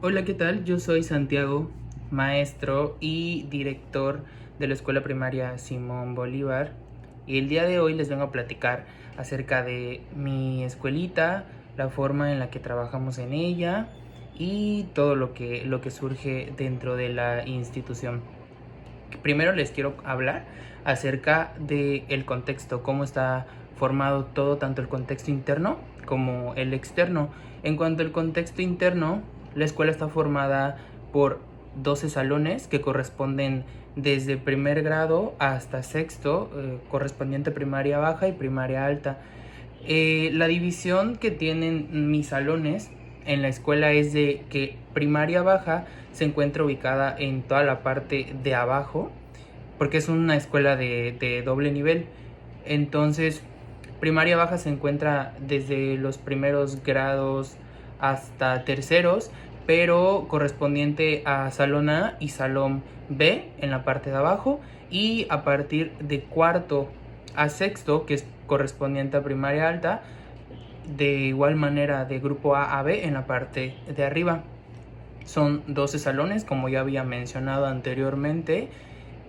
Hola, ¿qué tal? Yo soy Santiago, maestro y director de la Escuela Primaria Simón Bolívar. Y el día de hoy les vengo a platicar acerca de mi escuelita, la forma en la que trabajamos en ella y todo lo que surge dentro de la institución. Primero les quiero hablar acerca del contexto, cómo está formado todo, tanto el contexto interno como el externo. En cuanto al contexto interno, la escuela está formada por 12 salones que corresponden desde primer grado hasta sexto, correspondiente a primaria baja y primaria alta. La división que tienen mis salones en la escuela es de que primaria baja se encuentra ubicada en toda la parte de abajo, porque es una escuela de doble nivel. Entonces, primaria baja se encuentra desde los primeros grados hasta terceros, pero correspondiente a salón A y salón B en la parte de abajo, y a partir de cuarto a sexto, que es correspondiente a primaria alta, de igual manera de grupo A a B en la parte de arriba. Son 12 salones, como ya había mencionado anteriormente,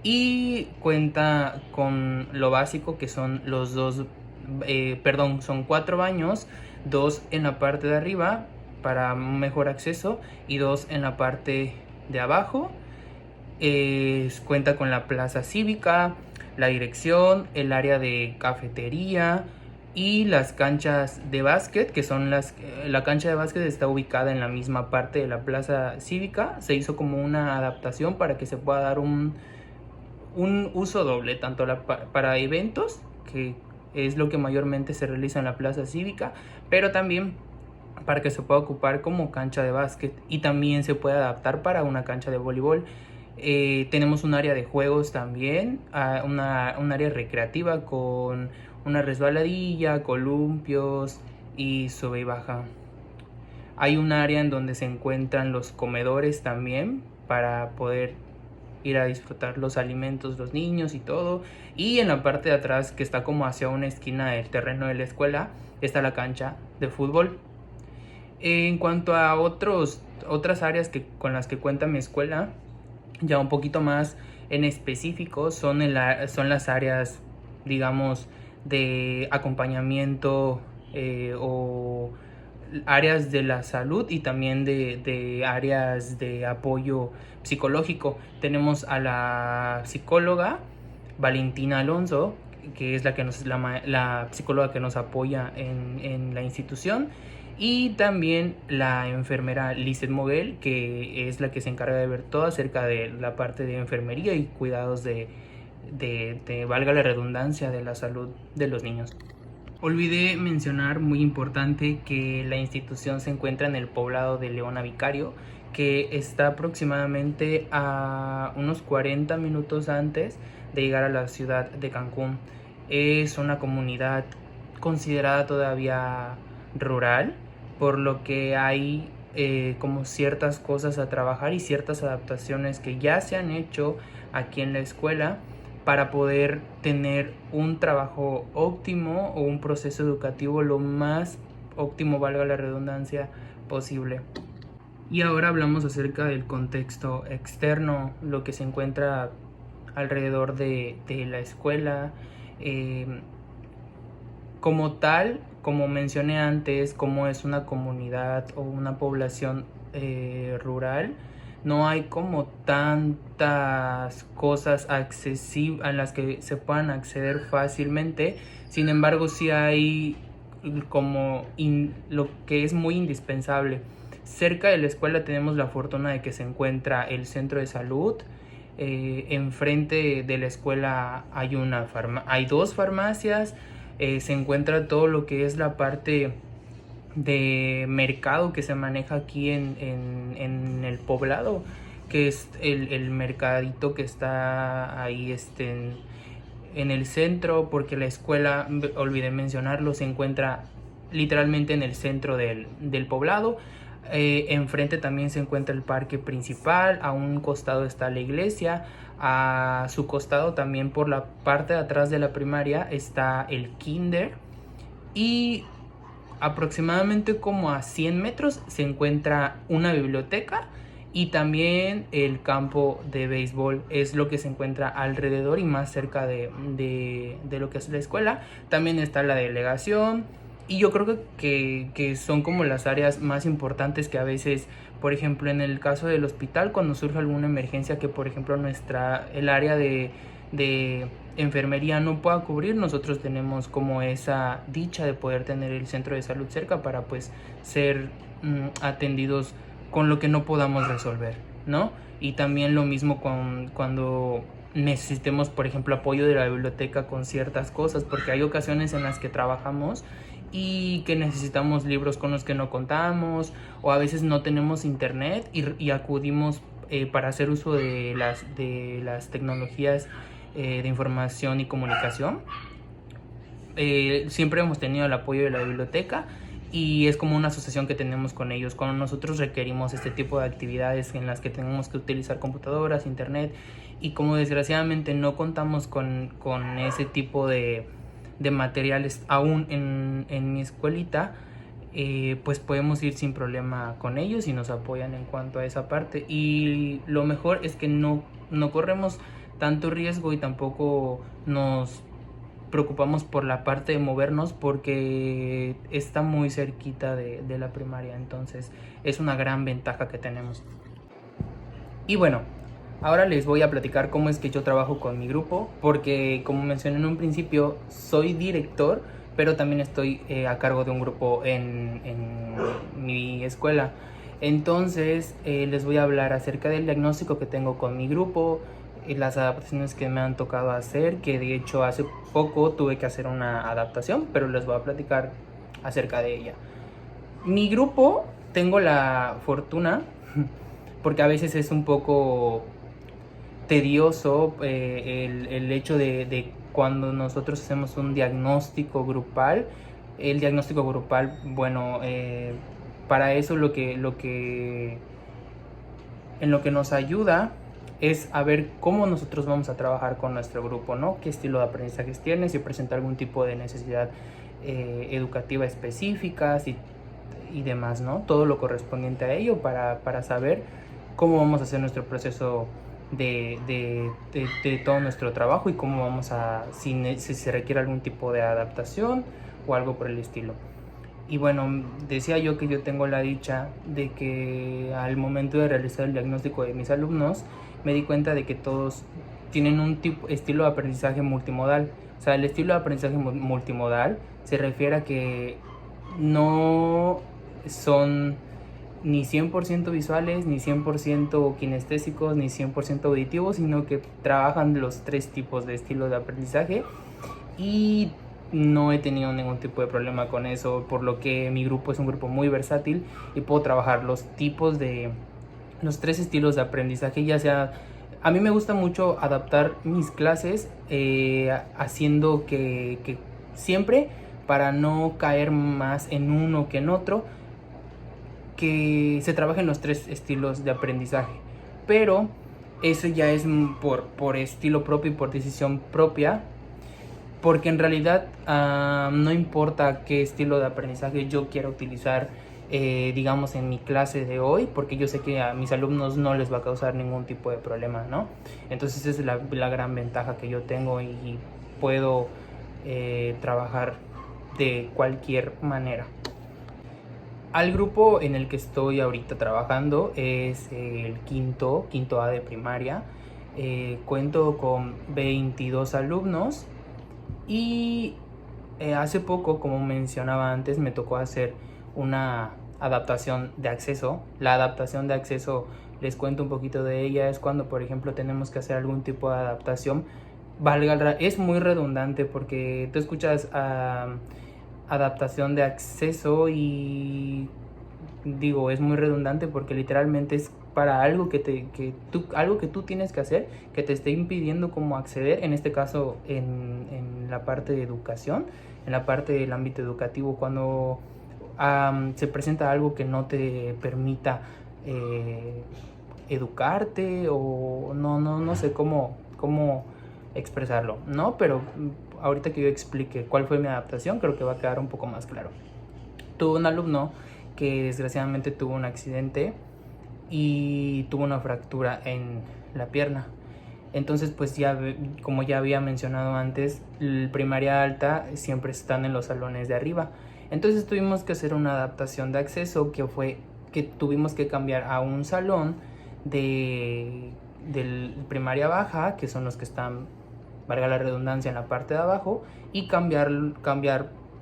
y cuenta con lo básico, que son los son 4 baños, 2 en la parte de arriba para mejor acceso y 2 en la parte de abajo. Cuenta con la plaza cívica, la dirección, el área de cafetería y las canchas de básquet, que son la cancha de básquet está ubicada en la misma parte de la plaza cívica. Se hizo como una adaptación para que se pueda dar un uso doble, tanto para eventos, que es lo que mayormente se realiza en la plaza cívica, pero también para que se pueda ocupar como cancha de básquet, y también se puede adaptar para una cancha de voleibol. Tenemos un área de juegos también, un área recreativa con una resbaladilla, columpios y sube y baja. Hay un área en donde se encuentran los comedores también para poder ir a disfrutar los alimentos, los niños y todo. Y en la parte de atrás, que está como hacia una esquina del terreno de la escuela, está la cancha de fútbol. En cuanto a otras áreas con las que cuenta mi escuela, ya un poquito más en específico, son las áreas, digamos, de acompañamiento, o áreas de la salud, y también de áreas de apoyo psicológico. Tenemos a la psicóloga Valentina Alonso, que es la psicóloga que nos apoya en la institución, y también la enfermera Lizeth Moguel, que es la que se encarga de ver todo acerca de la parte de enfermería y cuidados valga la redundancia, de la salud de los niños. Olvidé mencionar, muy importante, que la institución se encuentra en el poblado de Leona Vicario, que está aproximadamente a unos 40 minutos antes de llegar a la ciudad de Cancún. Es una comunidad considerada todavía rural, por lo que hay como ciertas cosas a trabajar y ciertas adaptaciones que ya se han hecho aquí en la escuela para poder tener un trabajo óptimo o un proceso educativo lo más óptimo, valga la redundancia, posible. Y ahora hablamos acerca del contexto externo, lo que se encuentra alrededor de la escuela. Eh, Como tal, como mencioné antes, como es una comunidad o una población rural, no hay como tantas cosas a las que se puedan acceder fácilmente. Sin embargo, sí hay lo que es muy indispensable. Cerca de la escuela tenemos la fortuna de que se encuentra el centro de salud. Enfrente de la escuela hay dos farmacias. Se encuentra todo lo que es la parte de mercado que se maneja aquí en el poblado, que es el mercadito que está ahí en el centro, porque la escuela, olvidé mencionarlo, se encuentra literalmente en el centro del poblado. Enfrente también se encuentra el parque principal, a un costado está la iglesia, a su costado también, por la parte de atrás de la primaria, está el kinder, y aproximadamente como a 100 metros se encuentra una biblioteca y también el campo de béisbol es lo que se encuentra alrededor y más cerca de lo que es la escuela. También está la delegación y yo creo que son como las áreas más importantes que a veces, por ejemplo, en el caso del hospital, cuando surge alguna emergencia que, por ejemplo, el área de enfermería no pueda cubrir, nosotros tenemos como esa dicha de poder tener el centro de salud cerca para pues ser atendidos con lo que no podamos resolver, ¿no? Y también lo mismo cuando necesitemos, por ejemplo, apoyo de la biblioteca con ciertas cosas, porque hay ocasiones en las que trabajamos y que necesitamos libros con los que no contamos, o a veces no tenemos internet y acudimos para hacer uso de las tecnologías de información y comunicación. Siempre hemos tenido el apoyo de la biblioteca y es como una asociación que tenemos con ellos. Cuando nosotros requerimos este tipo de actividades en las que tenemos que utilizar computadoras, internet, y como desgraciadamente no contamos con ese tipo de materiales aún en mi escuelita, pues podemos ir sin problema con ellos y nos apoyan en cuanto a esa parte. Y lo mejor es que no corremos tanto riesgo y tampoco nos preocupamos por la parte de movernos porque está muy cerquita de la primaria, entonces es una gran ventaja que tenemos. Y bueno, ahora les voy a platicar cómo es que yo trabajo con mi grupo, porque como mencioné en un principio, soy director, pero también estoy a cargo de un grupo en mi escuela. Entonces les voy a hablar acerca del diagnóstico que tengo con mi grupo, las adaptaciones que me han tocado hacer, que de hecho hace poco tuve que hacer una adaptación, pero les voy a platicar acerca de ella. Mi grupo, tengo la fortuna, porque a veces es un poco tedioso el hecho de cuando nosotros hacemos un diagnóstico grupal. El diagnóstico grupal, bueno, para eso en lo que nos ayuda es a ver cómo nosotros vamos a trabajar con nuestro grupo, ¿no? Qué estilo de aprendizaje tiene, si presenta algún tipo de necesidad educativa específica y demás, ¿no? Todo lo correspondiente a ello para saber cómo vamos a hacer nuestro proceso de todo nuestro trabajo y cómo vamos si se requiere algún tipo de adaptación o algo por el estilo. Y bueno, decía yo que yo tengo la dicha de que al momento de realizar el diagnóstico de mis alumnos, me di cuenta de que todos tienen un estilo de aprendizaje multimodal. O sea, el estilo de aprendizaje multimodal se refiere a que no son ni 100% visuales, ni 100% kinestésicos, ni 100% auditivos, sino que trabajan los tres tipos de estilo de aprendizaje y no he tenido ningún tipo de problema con eso, por lo que mi grupo es un grupo muy versátil y puedo trabajar los tres estilos de aprendizaje, ya sea. A mí me gusta mucho adaptar mis clases haciendo que siempre, para no caer más en uno que en otro, que se trabajen los tres estilos de aprendizaje. Pero eso ya es por estilo propio y por decisión propia, porque en realidad no importa qué estilo de aprendizaje yo quiera utilizar, digamos, en mi clase de hoy, porque yo sé que a mis alumnos no les va a causar ningún tipo de problema, ¿no? Entonces esa es la gran ventaja que yo tengo y puedo trabajar de cualquier manera. Al grupo en el que estoy ahorita trabajando es el quinto A de primaria. Cuento con 22 alumnos y hace poco, como mencionaba antes, me tocó hacer una adaptación de acceso. La adaptación de acceso, les cuento un poquito de ella, es cuando, por ejemplo, tenemos que hacer algún tipo de adaptación. Es muy redundante porque tú escuchas adaptación de acceso y digo, es muy redundante porque literalmente es para algo algo que tú tienes que hacer, que te esté impidiendo como acceder, en este caso en la parte de educación, en la parte del ámbito educativo, cuando se presenta algo que no te permita educarte, o no sé cómo expresarlo, ¿no? Pero ahorita que yo explique cuál fue mi adaptación, creo que va a quedar un poco más claro. tuve un alumno que desgraciadamente tuvo un accidente y tuvo una fractura en la pierna. Entonces, pues ya, como ya había mencionado antes, el primaria alta siempre están en los salones de arriba. Entonces tuvimos que hacer una adaptación de acceso que fue que tuvimos que cambiar a un salón del primaria baja, que son los que están, valga la redundancia, en la parte de abajo, y cambiar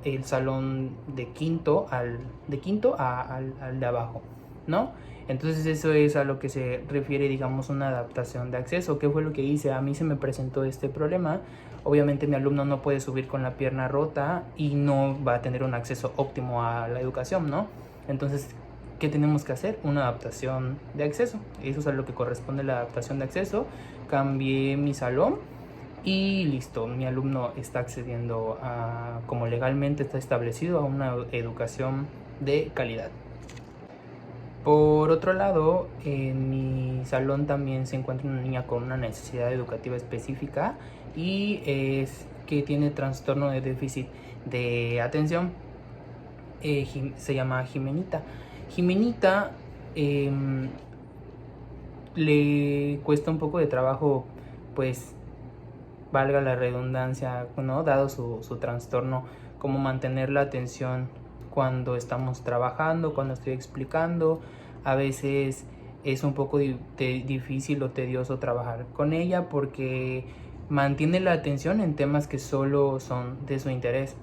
el salón de quinto al de abajo, ¿no? Entonces eso es a lo que se refiere, digamos, una adaptación de acceso. ¿Qué fue lo que hice? A mí se me presentó este problema. Obviamente mi alumno no puede subir con la pierna rota y no va a tener un acceso óptimo a la educación, ¿no? Entonces, ¿qué tenemos que hacer? Una adaptación de acceso. Eso es a lo que corresponde la adaptación de acceso. Cambié mi salón y listo, mi alumno está accediendo a, como legalmente está establecido, a una educación de calidad. Por otro lado, en mi salón también se encuentra una niña con una necesidad educativa específica y es que tiene trastorno de déficit de atención. Se llama Jimenita. Jimenita le cuesta un poco de trabajo, pues valga la redundancia, ¿no? Dado su trastorno, como mantener la atención cuando estamos trabajando, cuando estoy explicando. A veces es un poco difícil o tedioso trabajar con ella porque mantiene la atención en temas que solo son de su interés.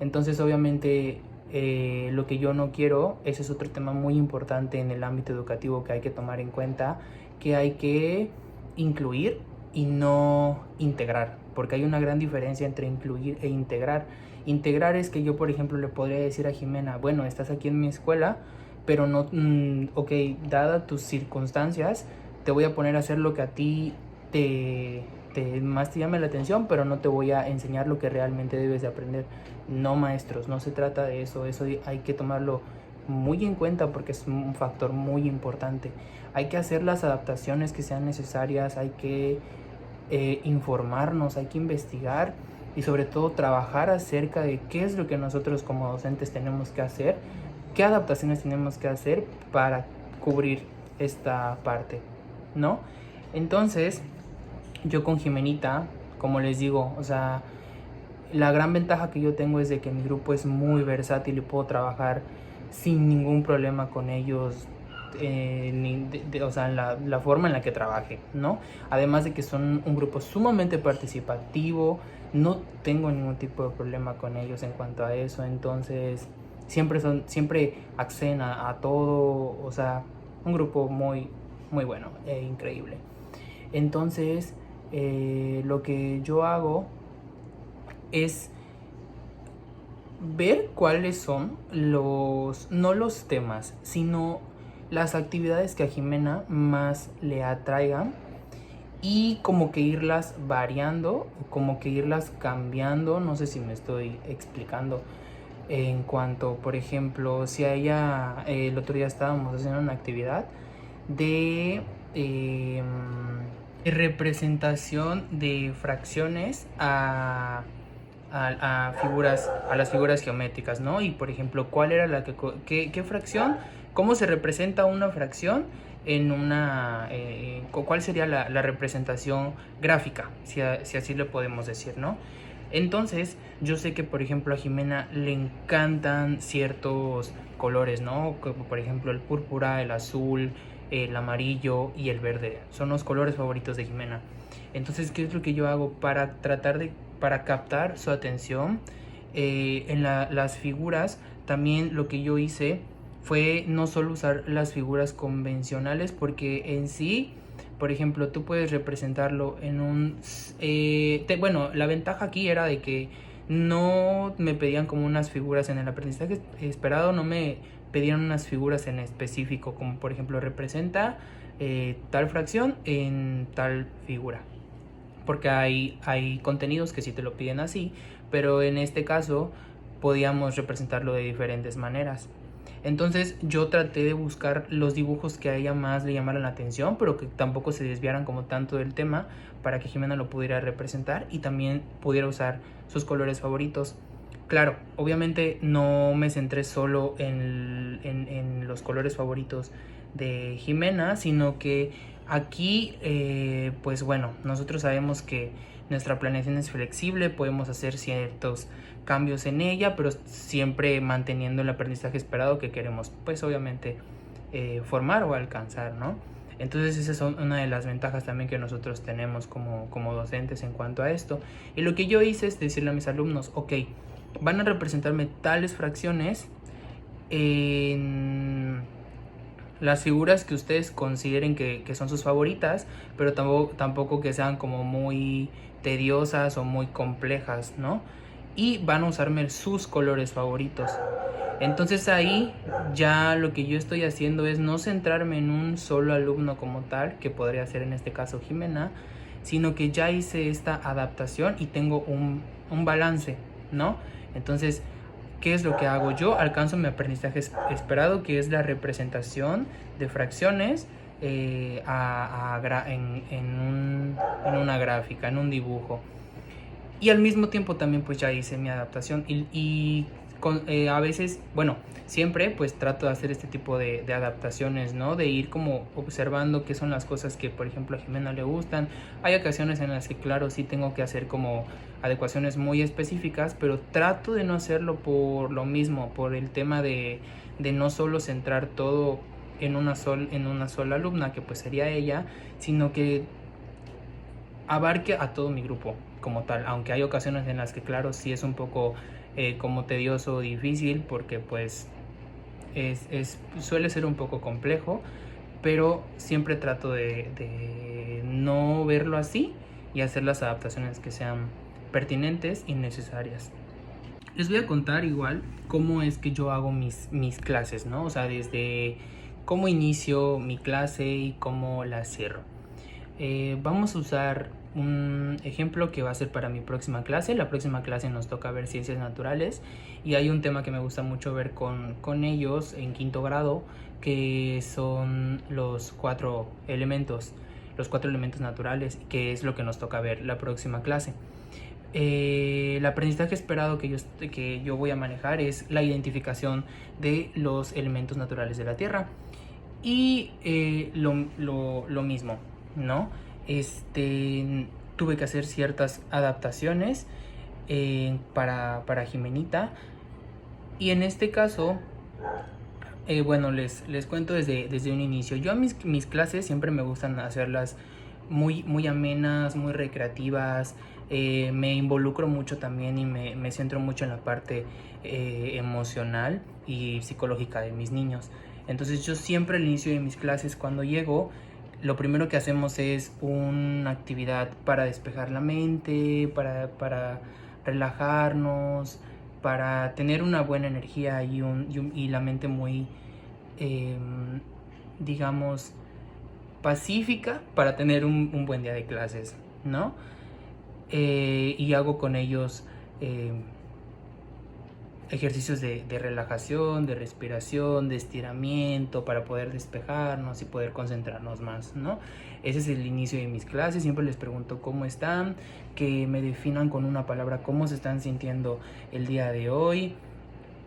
Entonces, obviamente, lo que yo no quiero, ese es otro tema muy importante en el ámbito educativo que hay que tomar en cuenta, que hay que incluir y no integrar, porque hay una gran diferencia entre incluir e integrar. Integrar es que yo, por ejemplo, le podría decir a Jimena, bueno, estás aquí en mi escuela, pero no, ok, dadas tus circunstancias, te voy a poner a hacer lo que a ti más te llame la atención, pero no te voy a enseñar lo que realmente debes de aprender. No, maestros, no se trata de eso. Eso hay que tomarlo muy en cuenta porque es un factor muy importante. Hay que hacer las adaptaciones que sean necesarias, hay que informarnos, hay que investigar y sobre todo trabajar acerca de qué es lo que nosotros como docentes tenemos que hacer, qué adaptaciones tenemos que hacer para cubrir esta parte, ¿no? Entonces, yo con Jimenita, como les digo, o sea, la gran ventaja que yo tengo es de que mi grupo es muy versátil y puedo trabajar sin ningún problema con ellos, o sea, la forma en la que trabaje, ¿no? Además de que son un grupo sumamente participativo, no tengo ningún tipo de problema con ellos en cuanto a eso. Entonces siempre acceden a todo, o sea, un grupo muy, muy bueno e increíble. Entonces, lo que yo hago es ver cuáles son no los temas, sino las actividades que a Jimena más le atraigan y como que irlas variando, como que irlas cambiando. No sé si me estoy explicando. En cuanto, por ejemplo, si a ella, el otro día estábamos haciendo una actividad de representación de fracciones a las figuras geométricas, ¿no? Y por ejemplo, ¿cuál era qué fracción? ¿Cómo se representa una fracción en una, cuál sería la representación gráfica, si así le podemos decir, ¿no? Entonces, yo sé que, por ejemplo, a Jimena le encantan ciertos colores, ¿no? Como por ejemplo el púrpura, el azul, el amarillo y el verde. Son los colores favoritos de Jimena. Entonces, ¿qué es lo que yo hago para para captar su atención? En las figuras, también lo que yo hice fue no solo usar las figuras convencionales, porque en sí, por ejemplo, tú puedes representarlo en un... bueno, la ventaja aquí era de que no me pedían como unas figuras en el aprendizaje esperado, no me pedían unas figuras en específico, como por ejemplo representa tal fracción en tal figura. Porque hay contenidos que sí te lo piden así, pero en este caso podíamos representarlo de diferentes maneras. Entonces yo traté de buscar los dibujos que a ella más le llamaran la atención, pero que tampoco se desviaran como tanto del tema, para que Jimena lo pudiera representar y también pudiera usar sus colores favoritos. claro, obviamente no me centré solo en los colores favoritos de Jimena, sino que aquí, pues bueno, nosotros sabemos que nuestra planeación es flexible, podemos hacer ciertos cambios en ella, pero siempre manteniendo el aprendizaje esperado que queremos, pues obviamente formar o alcanzar, ¿no? Entonces esa es una de las ventajas también que nosotros tenemos como docentes en cuanto a esto. Y lo que yo hice es decirle a mis alumnos, ok, van a representarme tales fracciones en las figuras que ustedes consideren que son sus favoritas, pero tampoco que sean como muy tediosas o muy complejas, ¿no? Y van a usarme sus colores favoritos. Entonces ahí ya lo que yo estoy haciendo es no centrarme en un solo alumno como tal, que podría ser en este caso Jimena, sino que ya hice esta adaptación y tengo un balance, ¿no? Entonces, ¿qué es lo que hago? Yo alcanzo mi aprendizaje esperado, que es la representación de fracciones en una gráfica, en un dibujo. Y al mismo tiempo también pues ya hice mi adaptación a veces, bueno, siempre pues trato de hacer este tipo de adaptaciones, ¿no? De ir como observando qué son las cosas que por ejemplo a Jimena le gustan. Hay ocasiones en las que claro sí tengo que hacer como adecuaciones muy específicas, pero trato de no hacerlo por lo mismo, por el tema de no solo centrar todo en una sola alumna, que pues sería ella, sino que abarque a todo mi grupo como tal, aunque hay ocasiones en las que claro sí es un poco como tedioso o difícil porque pues suele ser un poco complejo, pero siempre trato de no verlo así y hacer las adaptaciones que sean pertinentes y necesarias. Les voy a contar igual cómo es que yo hago mis clases, ¿no? O sea, desde cómo inicio mi clase y cómo la cierro. Vamos a usar un ejemplo que va a ser para mi próxima clase. La próxima clase nos toca ver ciencias naturales y hay un tema que me gusta mucho ver con ellos en quinto grado, que son los cuatro elementos naturales, que es lo que nos toca ver la próxima clase. El aprendizaje esperado que yo voy a manejar es la identificación de los elementos naturales de la Tierra. Y lo mismo, ¿no? Tuve que hacer ciertas adaptaciones para Jimenita. Y en este caso, bueno, les cuento desde un inicio. Yo a mis clases siempre me gustan hacerlas muy amenas, muy recreativas. Me involucro mucho también y me centro mucho en la parte emocional y psicológica de mis niños. Entonces yo siempre al inicio de mis clases, cuando llego, lo primero que hacemos es una actividad para despejar la mente, para relajarnos, para tener una buena energía y la mente muy, digamos, pacífica para tener un buen día de clases, ¿no? Y hago con ellos ejercicios de relajación, de respiración, de estiramiento para poder despejarnos y poder concentrarnos más, ¿no? Ese es el inicio de mis clases. Siempre les pregunto cómo están, que me definan con una palabra cómo se están sintiendo el día de hoy.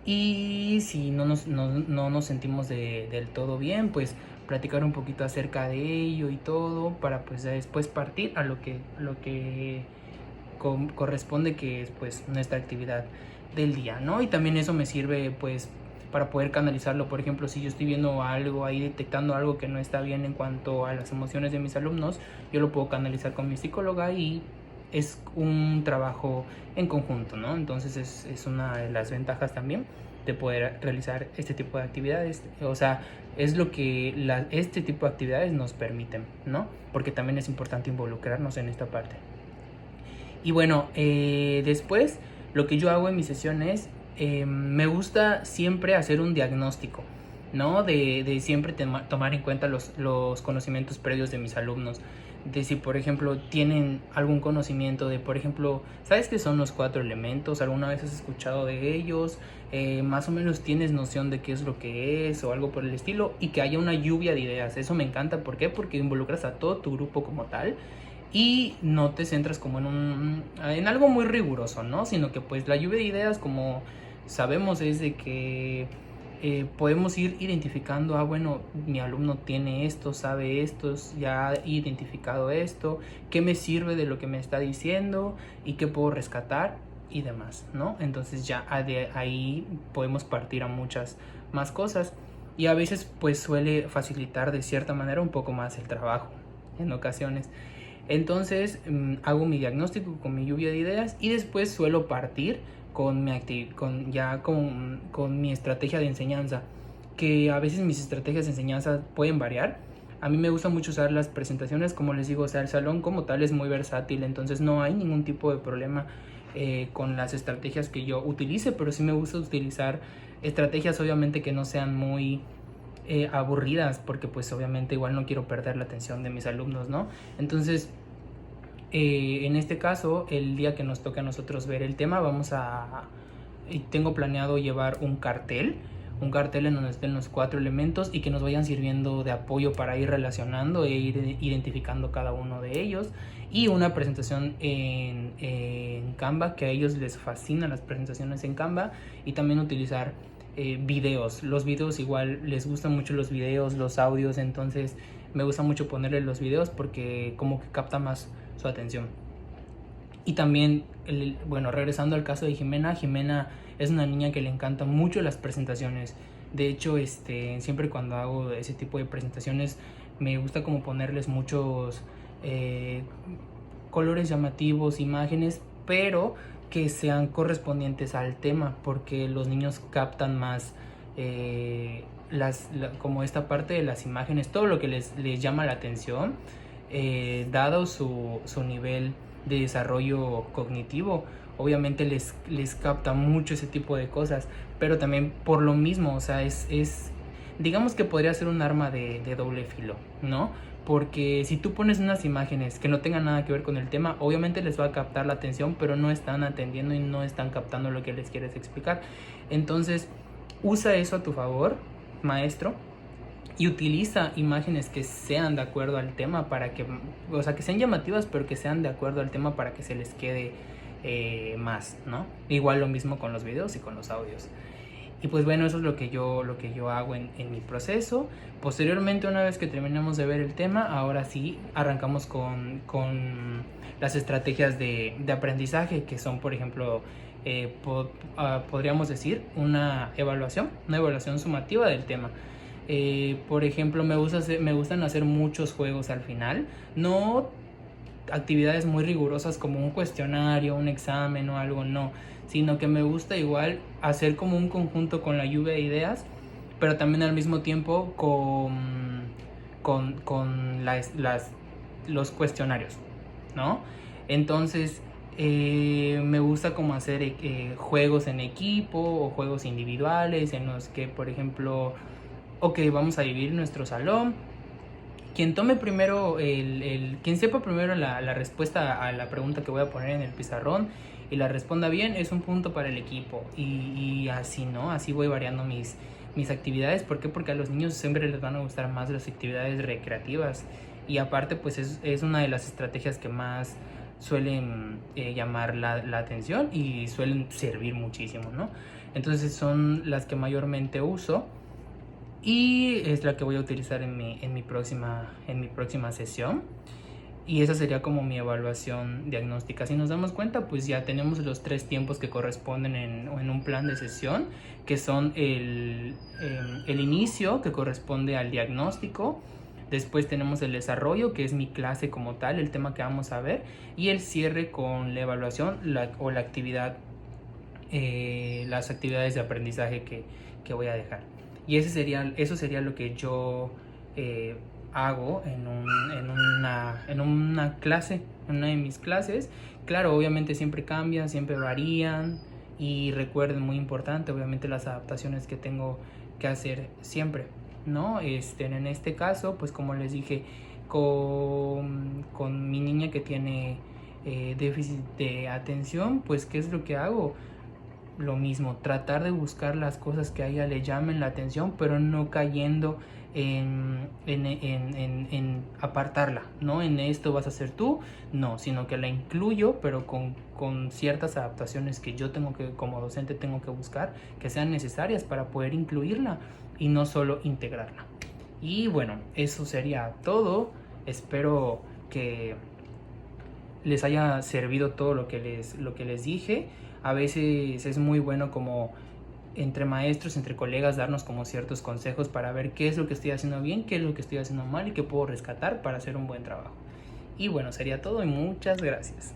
Y si no nos sentimos del todo bien, pues platicar un poquito acerca de ello y todo para pues después partir a lo que corresponde, que es pues nuestra actividad del día, ¿no? Y también eso me sirve pues para poder canalizarlo. Por ejemplo, si yo estoy viendo algo ahí, detectando algo que no está bien en cuanto a las emociones de mis alumnos, yo lo puedo canalizar con mi psicóloga y es un trabajo en conjunto, ¿no? Entonces es una de las ventajas también de poder realizar este tipo de actividades. O sea, es lo que este tipo de actividades nos permiten, ¿no? Porque también es importante involucrarnos en esta parte. Y bueno, después lo que yo hago en mis sesiones, me gusta siempre hacer un diagnóstico, ¿no? De siempre tomar en cuenta los conocimientos previos de mis alumnos. De si, por ejemplo, tienen algún conocimiento de, por ejemplo, ¿sabes qué son los cuatro elementos? ¿Alguna vez has escuchado de ellos? Más o menos tienes noción de qué es lo que es o algo por el estilo, y que haya una lluvia de ideas. Eso me encanta. ¿Por qué? Porque involucras a todo tu grupo como tal y no te centras como en algo muy riguroso, ¿no? Sino que pues la lluvia de ideas, como sabemos, es de que podemos ir identificando, bueno, mi alumno tiene esto, sabe esto, ya ha identificado esto, qué me sirve de lo que me está diciendo y qué puedo rescatar y demás, ¿no? Entonces ya de ahí podemos partir a muchas más cosas, y a veces pues suele facilitar de cierta manera un poco más el trabajo en ocasiones. Entonces hago mi diagnóstico con mi lluvia de ideas y después suelo partir con con mi estrategia de enseñanza, que a veces mis estrategias de enseñanza pueden variar. A mí me gusta mucho usar las presentaciones, como les digo, o sea, el salón como tal es muy versátil, entonces no hay ningún tipo de problema con las estrategias que yo utilice, pero sí me gusta utilizar estrategias obviamente que no sean muy aburridas, porque pues obviamente igual no quiero perder la atención de mis alumnos, ¿no? Entonces, en este caso, el día que nos toque a nosotros ver el tema, tengo planeado llevar un cartel en donde estén los 4 elementos y que nos vayan sirviendo de apoyo para ir relacionando e ir identificando cada uno de ellos, y una presentación en Canva, que a ellos les fascinan las presentaciones en Canva, y también utilizar videos. Los videos igual les gustan mucho, los videos, los audios, entonces me gusta mucho ponerle los videos porque como que capta más su atención. Y también, bueno, regresando al caso de Jimena, Jimena es una niña que le encantan mucho las presentaciones. De hecho, siempre cuando hago ese tipo de presentaciones me gusta como ponerles muchos colores llamativos, imágenes, pero que sean correspondientes al tema, porque los niños captan más como esta parte de las imágenes, todo lo que les llama la atención, dado su nivel de desarrollo cognitivo. Obviamente les capta mucho ese tipo de cosas, pero también por lo mismo, o sea, digamos que podría ser un arma de doble filo, ¿no? Porque si tú pones unas imágenes que no tengan nada que ver con el tema, obviamente les va a captar la atención, pero no están atendiendo y no están captando lo que les quieres explicar. Entonces, usa eso a tu favor, maestro, y utiliza imágenes que sean de acuerdo al tema para que, o sea, que sean llamativas, pero que sean de acuerdo al tema para que se les quede más, ¿no? Igual lo mismo con los videos y con los audios. Y pues bueno, eso es lo que yo hago en mi proceso. Posteriormente, una vez que terminamos de ver el tema, ahora sí arrancamos con las estrategias de aprendizaje, que son, por ejemplo, podríamos decir una evaluación sumativa del tema. Por ejemplo, me gustan hacer muchos juegos al final, no actividades muy rigurosas como un cuestionario, un examen o algo, no, sino que me gusta igual hacer como un conjunto con la lluvia de ideas, pero también al mismo tiempo con los cuestionarios, ¿no? Entonces, me gusta como hacer juegos en equipo o juegos individuales en los que, por ejemplo, ok, vamos a dividir nuestro salón. Quien tome primero, quien sepa primero la respuesta a la pregunta que voy a poner en el pizarrón y la responda bien, es un punto para el equipo. Y así, ¿no? Así voy variando mis actividades. ¿Por qué? Porque a los niños siempre les van a gustar más las actividades recreativas. Y aparte, pues es una de las estrategias que más suelen llamar la atención y suelen servir muchísimo, ¿no? Entonces son las que mayormente uso. Y es la que voy a utilizar en mi próxima sesión. Y esa sería como mi evaluación diagnóstica. Si nos damos cuenta, pues ya tenemos los 3 tiempos que corresponden en un plan de sesión, que son el inicio, que corresponde al diagnóstico. Después tenemos el desarrollo, que es mi clase como tal, el tema que vamos a ver. Y el cierre con la evaluación o la actividad, las actividades de aprendizaje que voy a dejar. Y eso sería lo que yo hago en una clase, en una de mis clases. Claro, obviamente siempre cambian, siempre varían. Y recuerden, muy importante, obviamente las adaptaciones que tengo que hacer siempre, ¿no? En este caso, pues como les dije, con mi niña que tiene déficit de atención, pues ¿qué es lo que hago? lo mismo, tratar de buscar las cosas que a ella le llamen la atención, pero no cayendo en apartarla, ¿no? En esto vas a ser tú, no, sino que la incluyo, pero con ciertas adaptaciones que yo tengo que, como docente, tengo que buscar, que sean necesarias para poder incluirla y no solo integrarla. Y bueno, eso sería todo. Espero que les haya servido todo lo que les dije. A veces es muy bueno como entre maestros, entre colegas, darnos como ciertos consejos para ver qué es lo que estoy haciendo bien, qué es lo que estoy haciendo mal y qué puedo rescatar para hacer un buen trabajo. Y bueno, sería todo y muchas gracias.